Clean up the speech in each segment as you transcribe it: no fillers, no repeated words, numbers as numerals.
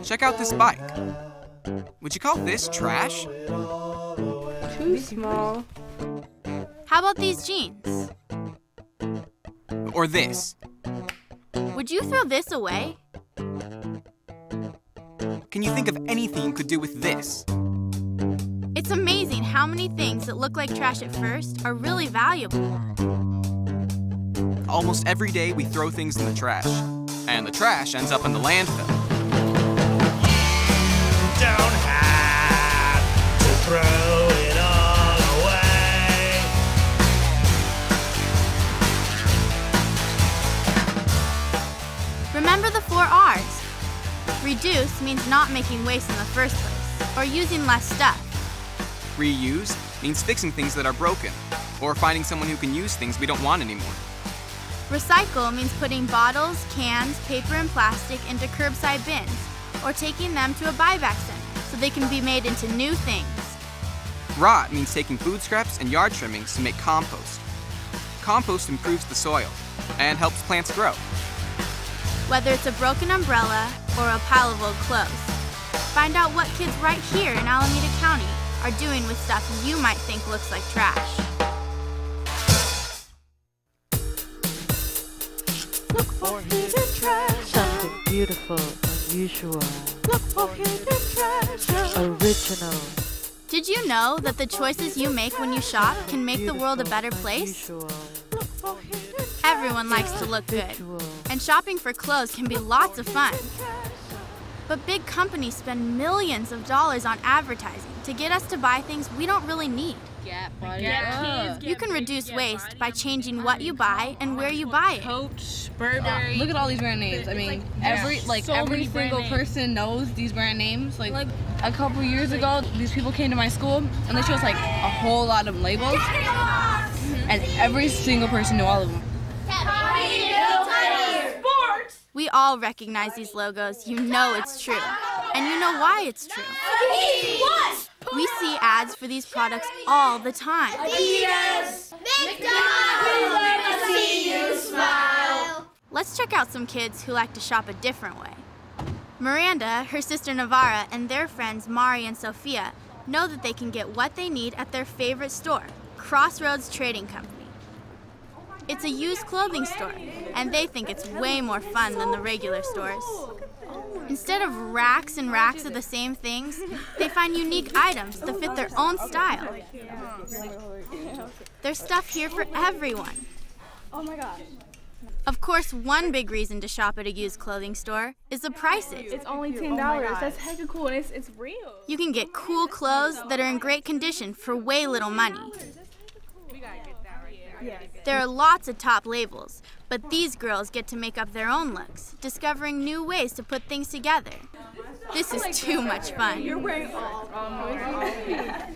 Check out this bike. Would you call this trash? Too small. How about these jeans? Or this? Would you throw this away? Can you think of anything you could do with this? It's amazing how many things that look like trash at first are really valuable. Almost every day we throw things in the trash, and the trash ends up in the landfill. Don't have to throw it all away. Remember the 4 R's. Reduce means not making waste in the first place, or using less stuff. Reuse means fixing things that are broken, or finding someone who can use things we don't want anymore. Recycle means putting bottles, cans, paper, and plastic into curbside bins, or taking them to a buyback center so they can be made into new things. Rot means taking food scraps and yard trimmings to make compost. Compost improves the soil and helps plants grow. Whether it's a broken umbrella or a pile of old clothes, find out what kids right here in Alameda County are doing with stuff you might think looks like trash. Look for hidden treasure. Something beautiful, unusual. Look for hidden treasure. Original. Did you know that the choices you make when you shop can make the world a better place? Unusual. Everyone likes to look good, and shopping for clothes can be lots of fun. But big companies spend millions of dollars on advertising to get us to buy things we don't really need. You can reduce waste by changing what you buy and where you buy it. Coach, Burberry. Look at all these brand names. I mean, every single person knows these brand names. Like a couple years ago, these people came to my school and they showed us like a whole lot of labels, and every single person knew all of them. We all recognize these logos. You know it's true. And you know why it's true. We see ads for these products all the time. Let's check out some kids who like to shop a different way. Miranda, her sister Navarra, and their friends Mari and Sophia know that they can get what they need at their favorite store, Crossroads Trading Company. It's a used clothing store, and they think it's way more fun than the regular stores. Instead of racks and racks of the same things, they find unique items that fit their own style. There's stuff here for everyone. Oh my God. Of course, one big reason to shop at a used clothing store is the prices. It's only $10. That's hecka cool, and it's real. You can get cool clothes that are in great condition for way little money. There are lots of top labels, but these girls get to make up their own looks, discovering new ways to put things together. This is too much fun. You're wearing all. I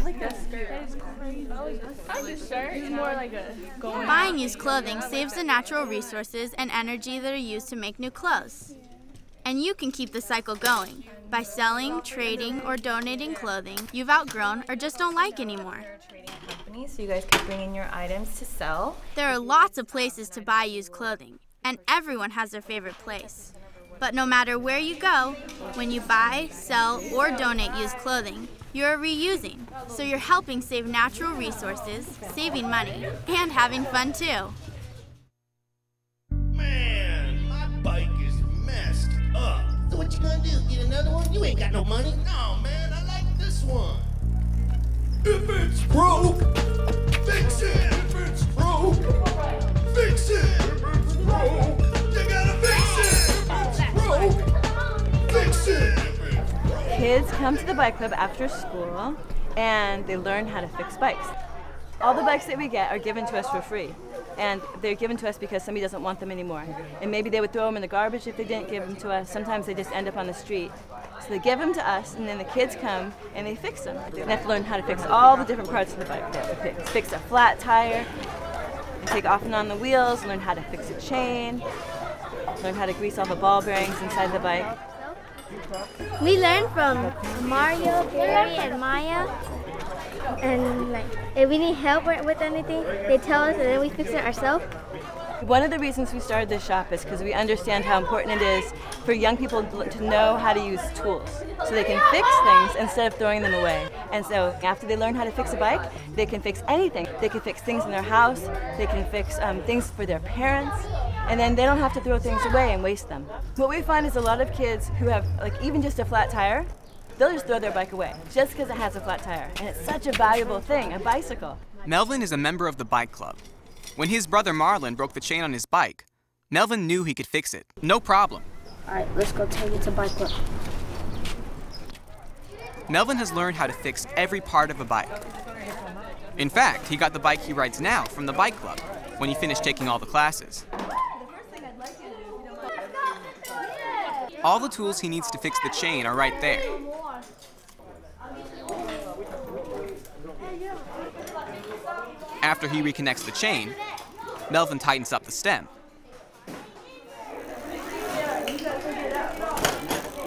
like that skirt. That is crazy. I like this shirt. It's more like a going. Buying used clothing saves the natural resources and energy that are used to make new clothes. And you can keep the cycle going by selling, trading, or donating clothing you've outgrown or just don't like anymore. So you guys can bring in your items to sell. There are lots of places to buy used clothing, and everyone has their favorite place. But no matter where you go, when you buy, sell, or donate used clothing, you're reusing. So you're helping save natural resources, saving money, and having fun too. Man, my bike is messed up. So what you gonna do? Get another one? You ain't got no money. No, man, I like this one. If it's broke, fix it. If it's broke, fix it. If it's broke, you gotta fix it. If it's broke, fix it. If it's broke. Kids come to the bike club after school and they learn how to fix bikes. All the bikes that we get are given to us for free. And they're given to us because somebody doesn't want them anymore. And maybe they would throw them in the garbage if they didn't give them to us. Sometimes they just end up on the street. So they give them to us, and then the kids come and they fix them. They have to learn how to fix all the different parts of the bike. They have to fix a flat tire, take off and on the wheels, learn how to fix a chain, learn how to grease all the ball bearings inside the bike. We learn from Mario, Gary, and Maya. And like, if we need help with anything, they tell us and then we fix it ourselves. One of the reasons we started this shop is because we understand how important it is for young people to know how to use tools so they can fix things instead of throwing them away. And so after they learn how to fix a bike, they can fix anything. They can fix things in their house, they can fix things for their parents, and then they don't have to throw things away and waste them. What we find is a lot of kids who have even just a flat tire, they'll just throw their bike away just because it has a flat tire. And it's such a valuable thing, a bicycle. Melvin is a member of the bike club. When his brother Marlon broke the chain on his bike, Melvin knew he could fix it. No problem. All right, let's go take it to bike club. Melvin has learned how to fix every part of a bike. In fact, he got the bike he rides now from the bike club when he finished taking all the classes. All the tools he needs to fix the chain are right there. After he reconnects the chain, Melvin tightens up the stem.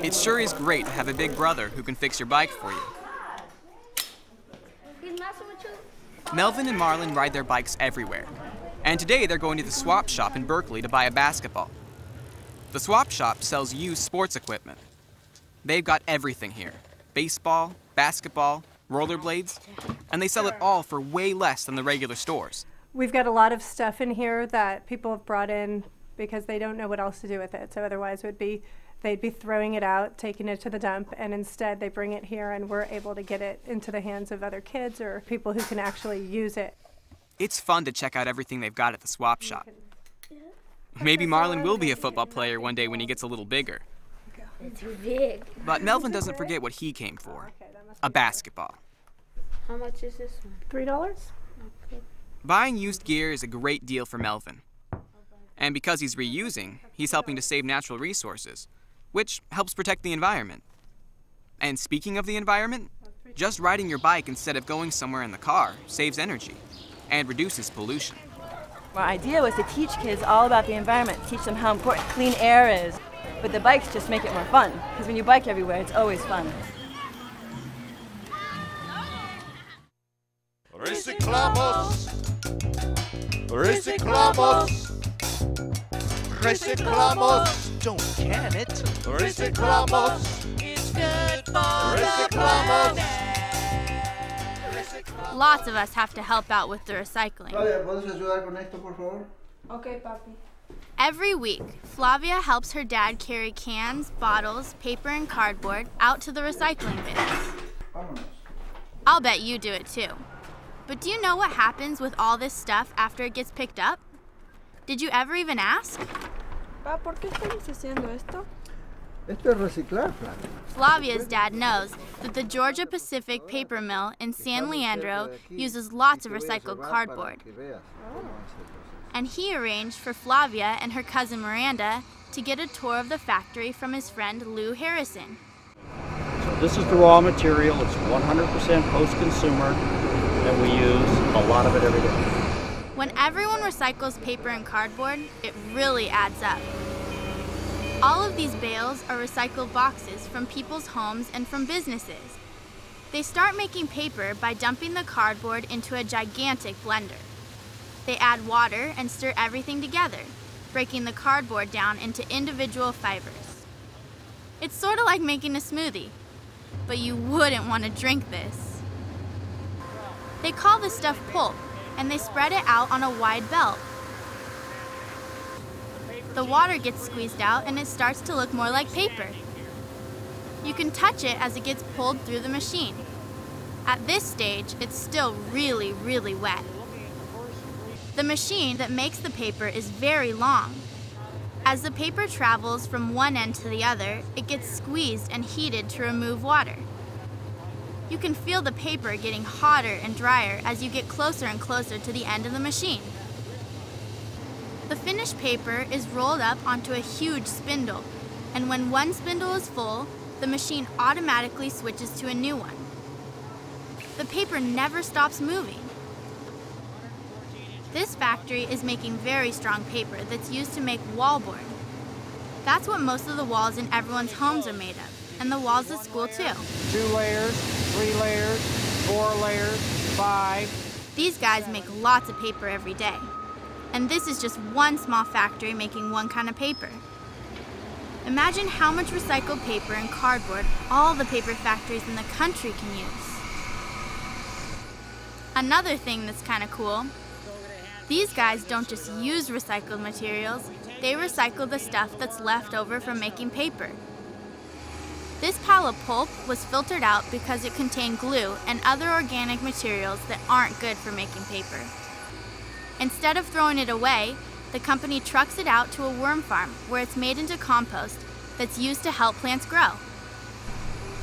It sure is great to have a big brother who can fix your bike for you. Melvin and Marlon ride their bikes everywhere, and today they're going to the swap shop in Berkeley to buy a basketball. The swap shop sells used sports equipment. They've got everything here: baseball, basketball, rollerblades, and they sell it all for way less than the regular stores. We've got a lot of stuff in here that people have brought in because they don't know what else to do with it. So otherwise they'd be throwing it out, taking it to the dump, and instead they bring it here and we're able to get it into the hands of other kids or people who can actually use it. It's fun to check out everything they've got at the swap shop. Maybe Marlon will be a football player one day when he gets a little bigger. It's big. But Melvin doesn't forget what he came for: a basketball. How much is this one? $3. Okay. Buying used gear is a great deal for Melvin. And because he's reusing, he's helping to save natural resources, which helps protect the environment. And speaking of the environment, just riding your bike instead of going somewhere in the car saves energy and reduces pollution. Our idea was to teach kids all about the environment, teach them how important clean air is. But the bikes just make it more fun, because when you bike everywhere, it's always fun. Reciclamos, reciclamos, reciclamos. Don't can it. Reciclamos. It's good for Reciclamos. Lots of us have to help out with the recycling. ¿Puedes ayudar con esto, por favor? Okay, papi. Every week, Flavia helps her dad carry cans, bottles, paper, and cardboard out to the recycling bins. Vámonos. I'll bet you do it too. But do you know what happens with all this stuff after it gets picked up? Did you ever even ask? ¿Por qué estamos haciendo esto? Esto es reciclar, Flavia. Flavia's dad knows that the Georgia Pacific paper mill in San Leandro uses lots of recycled cardboard. And he arranged for Flavia and her cousin Miranda to get a tour of the factory from his friend Lou Harrison. So this is the raw material. It's 100% post-consumer, and we use a lot of it every day. When everyone recycles paper and cardboard, it really adds up. All of these bales are recycled boxes from people's homes and from businesses. They start making paper by dumping the cardboard into a gigantic blender. They add water and stir everything together, breaking the cardboard down into individual fibers. It's sort of like making a smoothie, but you wouldn't want to drink this. They call this stuff pulp, and they spread it out on a wide belt. The water gets squeezed out and it starts to look more like paper. You can touch it as it gets pulled through the machine. At this stage, it's still really, really wet. The machine that makes the paper is very long. As the paper travels from one end to the other, it gets squeezed and heated to remove water. You can feel the paper getting hotter and drier as you get closer and closer to the end of the machine. The finished paper is rolled up onto a huge spindle, and when one spindle is full, the machine automatically switches to a new one. The paper never stops moving. This factory is making very strong paper that's used to make wallboard. That's what most of the walls in everyone's homes are made of, and the walls at school too. 2 layers, 3 layers, 4 layers, 5. These guys make lots of paper every day. And this is just one small factory making one kind of paper. Imagine how much recycled paper and cardboard all the paper factories in the country can use. Another thing that's kind of cool, these guys don't just use recycled materials, they recycle the stuff that's left over from making paper. This pile of pulp was filtered out because it contained glue and other organic materials that aren't good for making paper. Instead of throwing it away, the company trucks it out to a worm farm where it's made into compost that's used to help plants grow.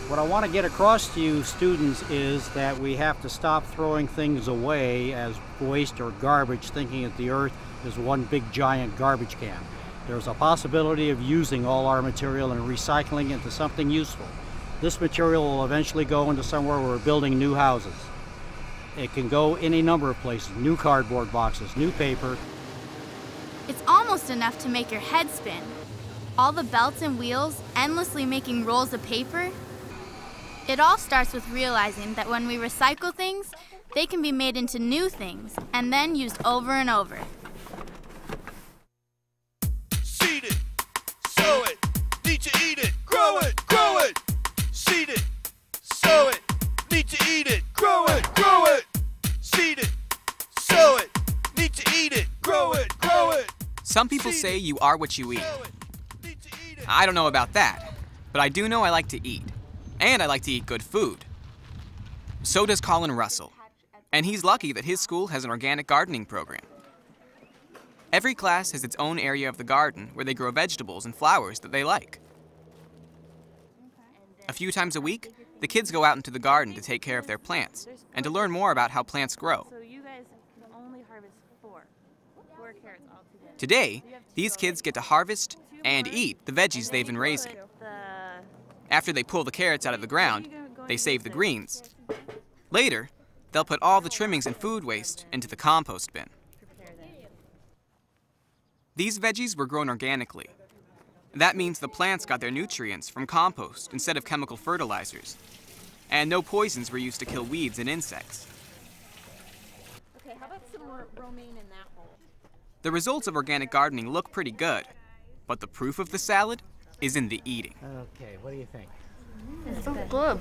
What I want to get across to you students is that we have to stop throwing things away as waste or garbage, thinking that the earth is one big giant garbage can. There's a possibility of using all our material and recycling it into something useful. This material will eventually go into somewhere where we're building new houses. It can go any number of places, new cardboard boxes, new paper. It's almost enough to make your head spin. All the belts and wheels endlessly making rolls of paper. It all starts with realizing that when we recycle things, they can be made into new things and then used over and over. Seed it, sow it, need to eat it, grow it, grow it. Seed it, sow it, need to eat it, grow it, grow it. Seed it, sow it, need to eat it, grow it, grow it. Some people say you are what you eat. I don't know about that, but I do know I like to eat. And I like to eat good food. So does Colin Russell. And he's lucky that his school has an organic gardening program. Every class has its own area of the garden where they grow vegetables and flowers that they like. A few times a week, the kids go out into the garden to take care of their plants and to learn more about how plants grow. So you guys can only harvest four carrots altogether. Today, these kids get to harvest and eat the veggies they've been raising. After they pull the carrots out of the ground, they save the greens. Later, they'll put all the trimmings and food waste into the compost bin. These veggies were grown organically. That means the plants got their nutrients from compost instead of chemical fertilizers. And no poisons were used to kill weeds and insects. Okay, how about some more romaine in that hole? The results of organic gardening look pretty good, but the proof of the salad is in the eating. Okay, what do you think? It's so good.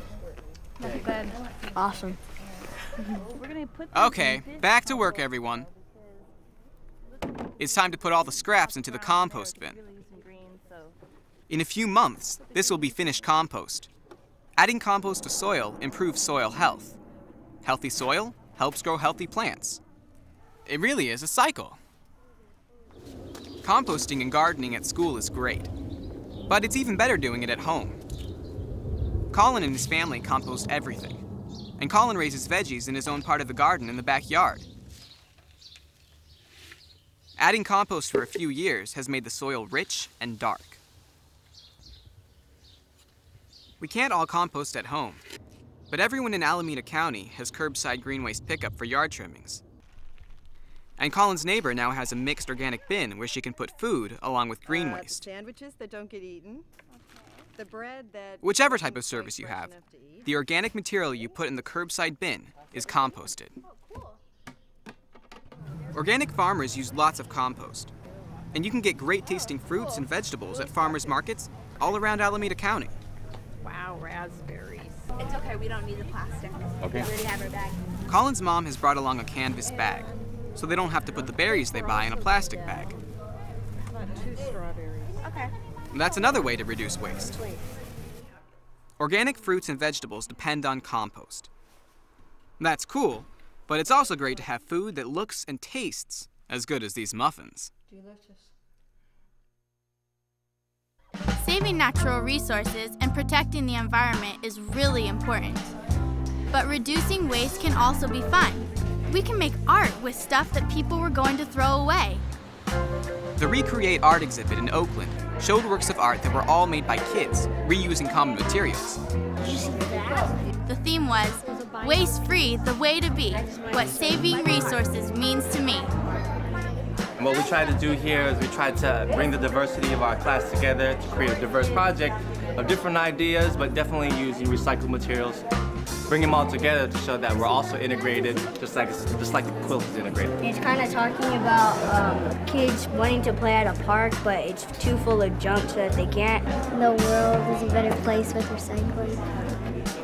That's good. Awesome. Okay, back to work, everyone. It's time to put all the scraps into the compost bin. In a few months, this will be finished compost. Adding compost to soil improves soil health. Healthy soil helps grow healthy plants. It really is a cycle. Composting and gardening at school is great, but it's even better doing it at home. Colin and his family compost everything, and Colin raises veggies in his own part of the garden in the backyard. Adding compost for a few years has made the soil rich and dark. We can't all compost at home, but everyone in Alameda County has curbside green waste pickup for yard trimmings. And Colin's neighbor now has a mixed organic bin where she can put food along with green waste. Sandwiches that don't get eaten. The bread that... Whichever type of service you have, the organic material you put in the curbside bin is composted. Organic farmers use lots of compost, and you can get great tasting fruits and vegetables at farmers markets all around Alameda County. Wow, raspberries. It's okay, we don't need the plastic. Okay. We already have our bag. Colin's mom has brought along a canvas bag, so they don't have to put the berries they buy in a plastic bag. Two strawberries. Okay. That's another way to reduce waste. Organic fruits and vegetables depend on compost. That's cool, but it's also great to have food that looks and tastes as good as these muffins. Delicious. Saving natural resources and protecting the environment is really important. But reducing waste can also be fun. We can make art with stuff that people were going to throw away. The Recreate Art exhibit in Oakland showed works of art that were all made by kids, reusing common materials. The theme was, waste-free, the way to be, what saving resources means to me. And what we try to do here is we try to bring the diversity of our class together to create a diverse project of different ideas, but definitely using recycled materials bring them all together to show that we're also integrated, just like the quilt is integrated. It's kind of talking about kids wanting to play at a park, but it's too full of junk so that they can't. The world is a better place with recycling.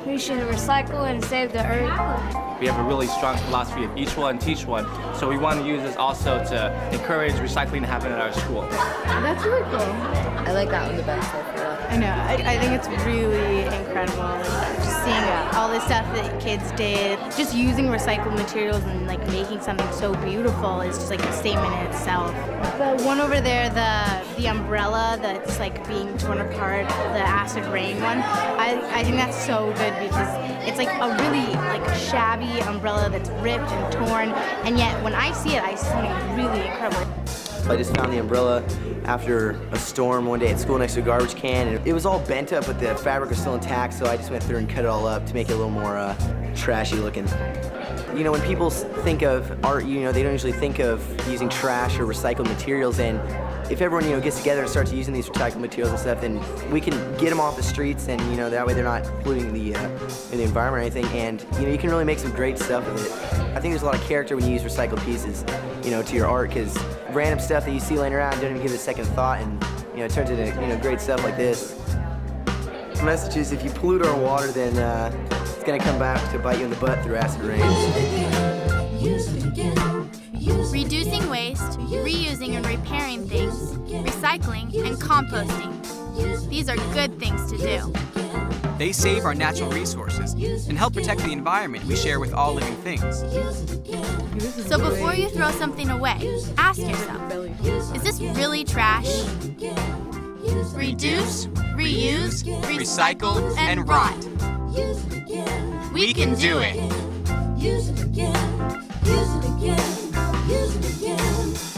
We should recycle and save the earth. We have a really strong philosophy of each one, teach one. So we want to use this also to encourage recycling to happen at our school. That's really cool. I like that one the best so far. I know. I think it's really incredible. Just seeing all this stuff that kids did, just using recycled materials and like making something so beautiful is just like a statement in itself. The one over there, the umbrella that's like being torn apart, the acid rain one, I think that's so good because it's like a really like shabby umbrella that's ripped and torn, and yet when I see it, I see something really incredible. I just found the umbrella after a storm one day at school next to a garbage can, and it was all bent up, but the fabric was still intact, so I just went through and cut it all up to make it a little more trashy looking. You know, when people think of art, you know, they don't usually think of using trash or recycled materials, and if everyone, you know, gets together and starts using these recycled materials and stuff, then we can get them off the streets, and, you know, that way they're not polluting the environment or anything, and, you know, you can really make some great stuff with it. I think there's a lot of character when you use recycled pieces, you know, to your art, because random stuff that you see laying around don't even give it a second thought, and, you know, it turns into, you know, great stuff like this. The message is, if you pollute our water, then it's going to come back to bite you in the butt through acid rain. Reducing waste, reusing and repairing things, recycling, and composting. These are good things to do. They save our natural resources and help protect the environment we share with all living things. So before you throw something away, ask yourself, is this really trash? Reduce, reuse, recycle, and rot. We can do it. Use it again, use it again, use it again.